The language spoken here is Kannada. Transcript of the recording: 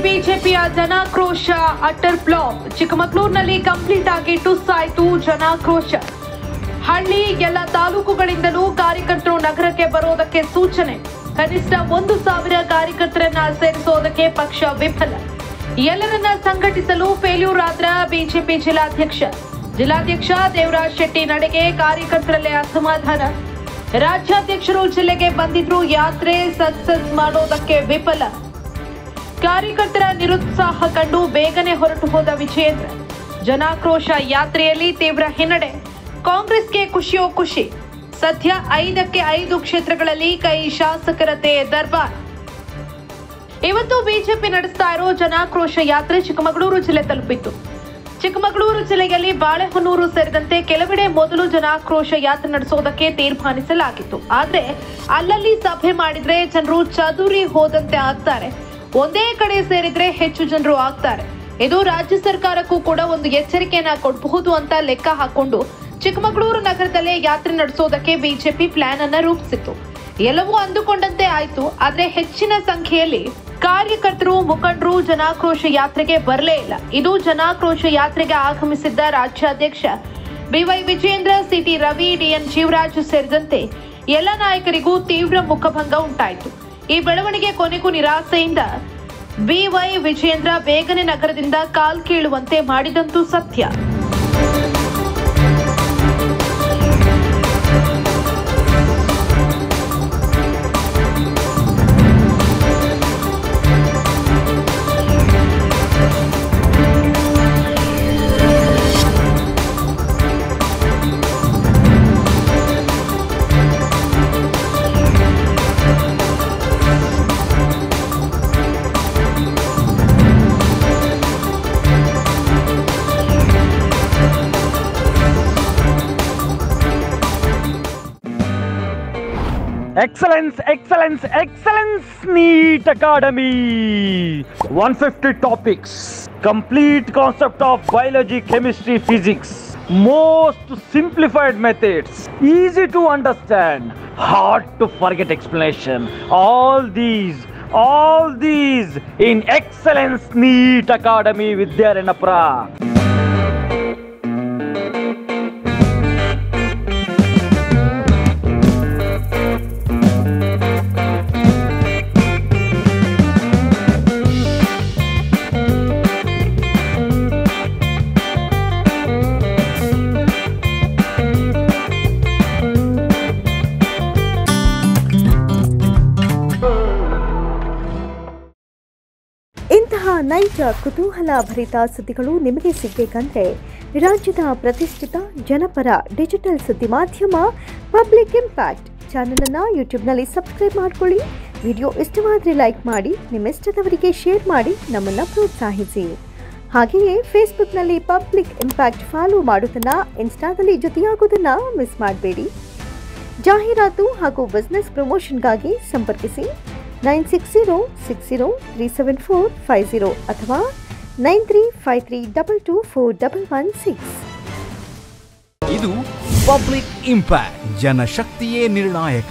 ಬಿಜೆಪಿಯ ಜನಾಕ್ರೋಶ ಅಟರ್ ಫ್ಲಾಪ್. ಚಿಕ್ಕಮಗಳೂರಿನಲ್ಲಿ ಕಂಪ್ಲೀಟ್ ಆಗಿ ಟುಸ್ ಆಯಿತು ಜನಾಕ್ರೋಶ. ಹಳ್ಳಿ ಎಲ್ಲ ತಾಲೂಕುಗಳಿಂದಲೂ ಕಾರ್ಯಕರ್ತರು ನಗರಕ್ಕೆ ಬರೋದಕ್ಕೆ ಸೂಚನೆ. ಕನಿಷ್ಠ 1,000 ಕಾರ್ಯಕರ್ತರನ್ನ ಸೇರಿಸೋದಕ್ಕೆ ಪಕ್ಷ ವಿಫಲ. ಎಲ್ಲರನ್ನ ಸಂಘಟಿಸಲು ಫೇಲ್ಯೂರ್ ಆದ್ರ ಬಿಜೆಪಿ ಜಿಲ್ಲಾಧ್ಯಕ್ಷ ದೇವರಾಜ್ ಶೆಟ್ಟಿ ನಡೆಗೆ ಕಾರ್ಯಕರ್ತರಲ್ಲೇ ಅಸಮಾಧಾನ. ರಾಜ್ಯಾಧ್ಯಕ್ಷರು ಜಿಲ್ಲೆಗೆ ಬಂದಿದ್ರು, ಯಾತ್ರೆ ಸಕ್ಸಸ್ ಮಾಡೋದಕ್ಕೆ ವಿಫಲ. ಕಾರ್ಯಕರ್ತರ ನಿರುತ್ಸಾಹ ಕಂಡು ಬೇಗನೆ ಹೊರಟು ಹೋದ ವಿಜಯೇಂದ್ರ. ಜನಾಕ್ರೋಶ ಯಾತ್ರೆಯಲ್ಲಿ ತೀವ್ರ ಹಿನ್ನಡೆ. ಕಾಂಗ್ರೆಸ್ಗೆ ಖುಷಿಯೋ ಖುಷಿ. ಸದ್ಯ 5ಕ್ಕೆ 5 ಕ್ಷೇತ್ರಗಳಲ್ಲಿ ಕೈ ಶಾಸಕರತೆ ದರ್ಬಾರ್. ಇವತ್ತು ಬಿಜೆಪಿ ನಡೆಸ್ತಾ ಇರೋ ಜನಾಕ್ರೋಶ ಯಾತ್ರೆ ಚಿಕ್ಕಮಗಳೂರು ಜಿಲ್ಲೆ ತಲುಪಿತ್ತು. ಚಿಕ್ಕಮಗಳೂರು ಜಿಲ್ಲೆಯಲ್ಲಿ ಬಾಳೆಹೊನ್ನೂರು ಸೇರಿದಂತೆ ಕೆಲವೆಡೆ ಮೊದಲು ಜನಾಕ್ರೋಶ ಯಾತ್ರೆ ನಡೆಸೋದಕ್ಕೆ ತೀರ್ಮಾನಿಸಲಾಗಿತ್ತು. ಆದ್ರೆ ಅಲ್ಲಲ್ಲಿ ಸಭೆ ಮಾಡಿದ್ರೆ ಜನರು ಚದುರಿ ಹೋದಂತೆ ಆಗ್ತಾರೆ. ಒಂದೇ ಕಡೆ ಸೇರಿದ್ರೆ ಹೆಚ್ಚು ಜನರು ಆಗ್ತಾರೆ. ಇದು ರಾಜ್ಯ ಸರ್ಕಾರಕ್ಕೂ ಕೂಡ ಒಂದು ಎಚ್ಚರಿಕೆಯನ್ನ ಕೊಡಬಹುದು ಅಂತ ಲೆಕ್ಕ ಹಾಕೊಂಡು ಚಿಕ್ಕಮಗಳೂರು ನಗರದಲ್ಲೇ ಯಾತ್ರೆ ನಡೆಸೋದಕ್ಕೆ ಬಿಜೆಪಿ ಪ್ಲಾನ್ ಅನ್ನ ರೂಪಿಸಿತ್ತು. ಎಲ್ಲವೂ ಅಂದುಕೊಂಡಂತೆ ಆಯ್ತು. ಆದ್ರೆ ಹೆಚ್ಚಿನ ಸಂಖ್ಯೆಯಲ್ಲಿ ಕಾರ್ಯಕರ್ತರು ಮುಖಂಡರು ಜನಾಕ್ರೋಶ ಯಾತ್ರೆಗೆ ಬರಲೇ ಇಲ್ಲ. ಇದು ಜನಾಕ್ರೋಶ ಯಾತ್ರೆಗೆ ಆಗಮಿಸಿದ್ದ ರಾಜ್ಯಾಧ್ಯಕ್ಷ ಬಿವೈ ವಿಜಯೇಂದ್ರ, ಸಿಟಿ ರವಿ, ಡಿಎನ್ ಜೀವರಾಜ್ ಸೇರಿದಂತೆ ಎಲ್ಲ ನಾಯಕರಿಗೂ ತೀವ್ರ ಮುಖಭಂಗ ಉಂಟಾಯಿತು. ಈ ಬೆಳವಣಿಗೆ ಕೊನೆಗೂ ನಿರಾಸೆಯಿಂದ ಬಿವೈ ವಿಜಯೇಂದ್ರ ಬೇಗನೆ ನಗರದಿಂದ ಕಾಲ್ ಕೀಳುವಂತೆ ಮಾಡಿದಂತೂ ಸತ್ಯ. Excellence NEET Academy. 150 topics, complete concept of biology, chemistry, physics, most simplified methods, easy to understand, hard to forget explanation. All these in Excellence NEET Academy Vidyaranapura. ಇಂತಹ ನೈಜ ಕುತೂಹಲ ಭರಿತ ಸುದ್ದಿಗಳು ನಿಮಗೆ ಸಿಗಬೇಕಂದ್ರೆ ರಾಜ್ಯದ ಪ್ರತಿಷ್ಠಿತ ಜನಪರ ಡಿಜಿಟಲ್ ಸುದ್ದಿ ಮಾಧ್ಯಮ ಪಬ್ಲಿಕ್ ಇಂಪ್ಯಾಕ್ಟ್ ಚಾನೆಲ್ ಅನ್ನು ಯೂಟ್ಯೂಬ್ನಲ್ಲಿ ಸಬ್ಸ್ಕ್ರೈಬ್ ಮಾಡಿಕೊಳ್ಳಿ. ವಿಡಿಯೋ ಇಷ್ಟವಾದರೆ ಲೈಕ್ ಮಾಡಿ, ನಿಮ್ಮ ಇಷ್ಟದವರಿಗೆ ಶೇರ್ ಮಾಡಿ ನಮ್ಮನ್ನು ಪ್ರೋತ್ಸಾಹಿಸಿ. ಹಾಗೆಯೇ ಫೇಸ್ಬುಕ್ನಲ್ಲಿ ಪಬ್ಲಿಕ್ ಇಂಪ್ಯಾಕ್ಟ್ ಫಾಲೋ ಮಾಡೋದನ್ನು, ಇನ್ಸ್ಟಾದಲ್ಲಿ ಜೊತೆಯಾಗೋದನ್ನು ಮಿಸ್ ಮಾಡಬೇಡಿ. ಜಾಹೀರಾತು ಹಾಗೂ ಬಿಸ್ನೆಸ್ ಪ್ರಮೋಷನ್ಗಾಗಿ ಸಂಪರ್ಕಿಸಿ 9606037450 ಅಥವಾ 9353224116. ಇದು ಪಬ್ಲಿಕ್ ಇಂಪ್ಯಾಕ್ಟ್, ಜನಶಕ್ತಿಯೇ ನಿರ್ಣಾಯಕ.